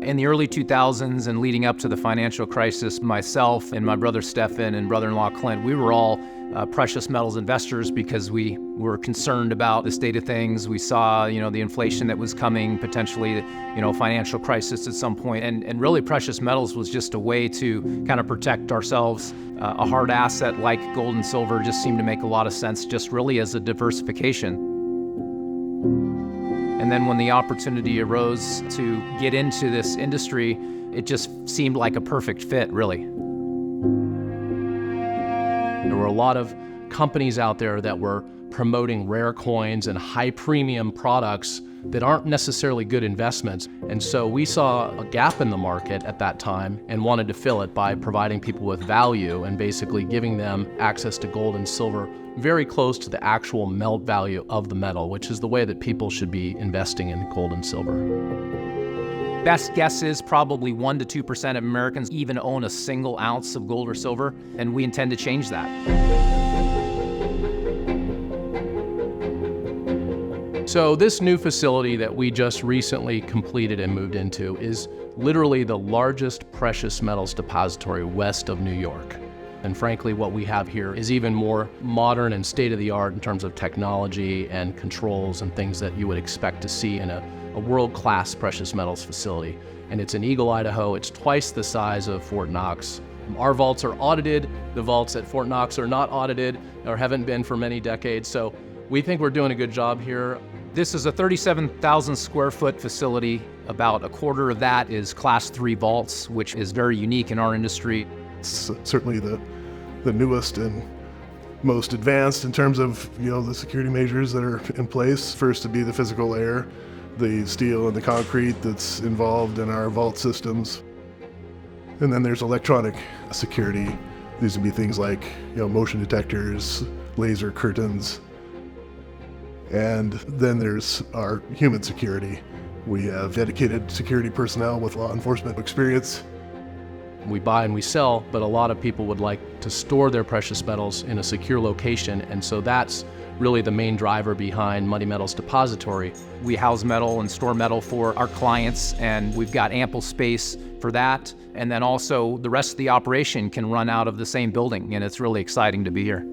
In the early 2000s and leading up to the financial crisis, myself and my brother Stefan and brother-in-law Clint, we were all precious metals investors because we were concerned about the state of things. We saw, the inflation that was coming, potentially, financial crisis at some point. And really precious metals was just a way to kind of protect ourselves. A hard asset like gold and silver just seemed to make a lot of sense, just really as a diversification. And then when the opportunity arose to get into this industry, it just seemed like a perfect fit, really. There were a lot of companies out there that were promoting rare coins and high premium products that aren't necessarily good investments. And so we saw a gap in the market at that time and wanted to fill it by providing people with value and basically giving them access to gold and silver very close to the actual melt value of the metal, which is the way that people should be investing in gold and silver. Best guess is probably 1% to 2% of Americans even own a single ounce of gold or silver, and we intend to change that. So this new facility that we just recently completed and moved into is literally the largest precious metals depository west of New York. And frankly, what we have here is even more modern and state-of-the-art in terms of technology and controls and things that you would expect to see in a world-class precious metals facility. And it's in Eagle, Idaho. It's twice the size of Fort Knox. Our vaults are audited. The vaults at Fort Knox are not audited or haven't been for many decades. So we think we're doing a good job here. This is a 37,000 square foot facility. About a quarter of that is Class 3 vaults, which is very unique in our industry. It's certainly the newest and most advanced in terms of the security measures that are in place. First to be the physical layer, the steel and the concrete that's involved in our vault systems. And then there's electronic security. These would be things like motion detectors, laser curtains. And then there's our human security. We have dedicated security personnel with law enforcement experience. We buy and we sell, but a lot of people would like to store their precious metals in a secure location, and so that's really the main driver behind Money Metals Depository. We house metal and store metal for our clients, and we've got ample space for that. And then also the rest of the operation can run out of the same building, and it's really exciting to be here.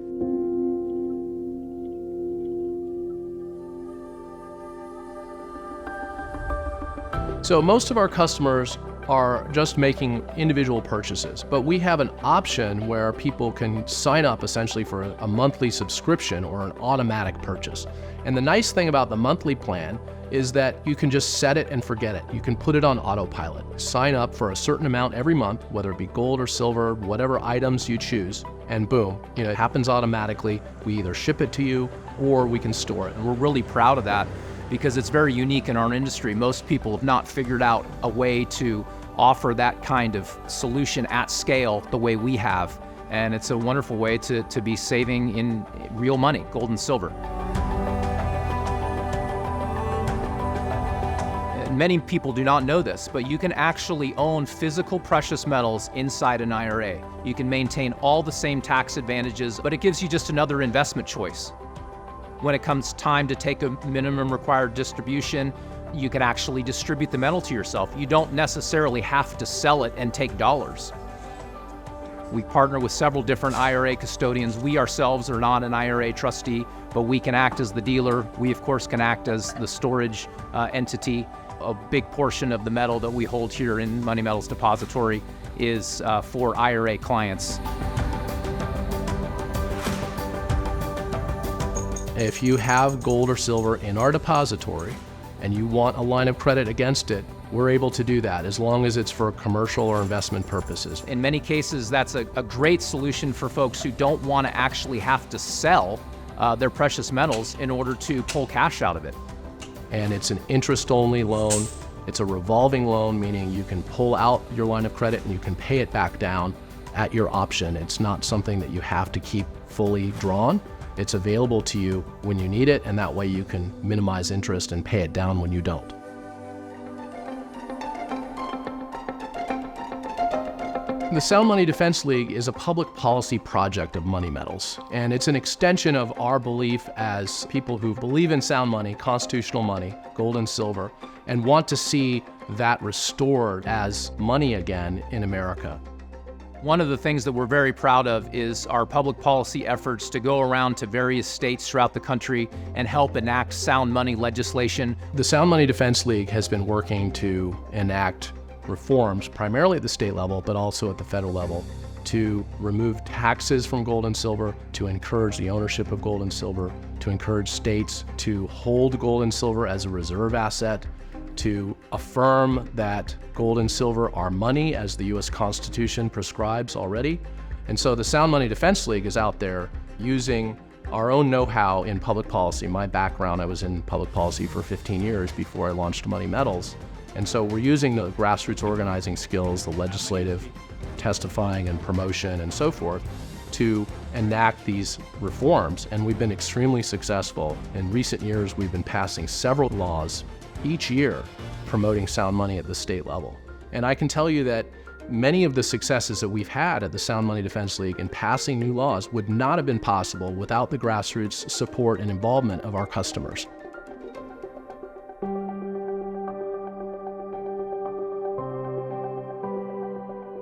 So most of our customers are just making individual purchases, but we have an option where people can sign up essentially for a monthly subscription or an automatic purchase. And the nice thing about the monthly plan is that you can just set it and forget it. You can put it on autopilot. Sign up for a certain amount every month, whether it be gold or silver, whatever items you choose, and boom, it happens automatically. We either ship it to you or we can store it. And we're really proud of that because it's very unique in our industry. Most people have not figured out a way to offer that kind of solution at scale the way we have. And it's a wonderful way to be saving in real money, gold and silver. And many people do not know this, but you can actually own physical precious metals inside an IRA. You can maintain all the same tax advantages, but it gives you just another investment choice. When it comes time to take a minimum required distribution, you can actually distribute the metal to yourself. You don't necessarily have to sell it and take dollars. We partner with several different IRA custodians. We ourselves are not an IRA trustee, but we can act as the dealer. We, of course, can act as the storage entity. A big portion of the metal that we hold here in Money Metals Depository is for IRA clients. If you have gold or silver in our depository and you want a line of credit against it, we're able to do that as long as it's for commercial or investment purposes. In many cases, that's a great solution for folks who don't want to actually have to sell their precious metals in order to pull cash out of it. And it's an interest-only loan. It's a revolving loan, meaning you can pull out your line of credit and you can pay it back down at your option. It's not something that you have to keep fully drawn. It's available to you when you need it, and that way you can minimize interest and pay it down when you don't. The Sound Money Defense League is a public policy project of Money Metals, and it's an extension of our belief as people who believe in sound money, constitutional money, gold and silver, and want to see that restored as money again in America. One of the things that we're very proud of is our public policy efforts to go around to various states throughout the country and help enact sound money legislation. The Sound Money Defense League has been working to enact reforms, primarily at the state level, but also at the federal level, to remove taxes from gold and silver, to encourage the ownership of gold and silver, to encourage states to hold gold and silver as a reserve asset, to affirm that gold and silver are money as the U.S. Constitution prescribes already. And so the Sound Money Defense League is out there using our own know-how in public policy. My background, I was in public policy for 15 years before I launched Money Metals. And so we're using the grassroots organizing skills, the legislative testifying and promotion and so forth, to enact these reforms. And we've been extremely successful. In recent years, we've been passing several laws each year promoting sound money at the state level. And I can tell you that many of the successes that we've had at the Sound Money Defense League in passing new laws would not have been possible without the grassroots support and involvement of our customers.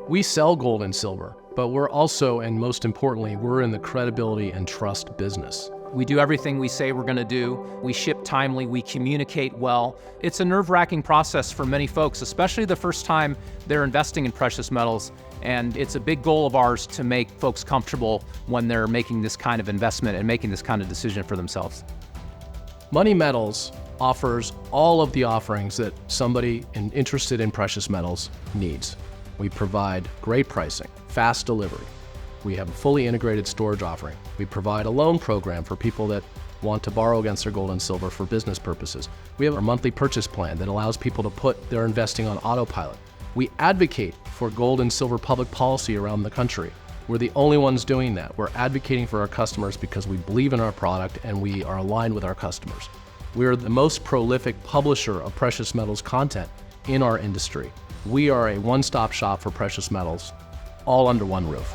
We sell gold and silver, but we're also, and most importantly, we're in the credibility and trust business. We do everything we say we're going to do. We ship timely. We communicate well. It's a nerve-wracking process for many folks, especially the first time they're investing in precious metals. And it's a big goal of ours to make folks comfortable when they're making this kind of investment and making this kind of decision for themselves. Money Metals offers all of the offerings that somebody interested in precious metals needs. We provide great pricing, fast delivery. We have a fully integrated storage offering. We provide a loan program for people that want to borrow against their gold and silver for business purposes. We have a monthly purchase plan that allows people to put their investing on autopilot. We advocate for gold and silver public policy around the country. We're the only ones doing that. We're advocating for our customers because we believe in our product and we are aligned with our customers. We're the most prolific publisher of precious metals content in our industry. We are a one-stop shop for precious metals, all under one roof.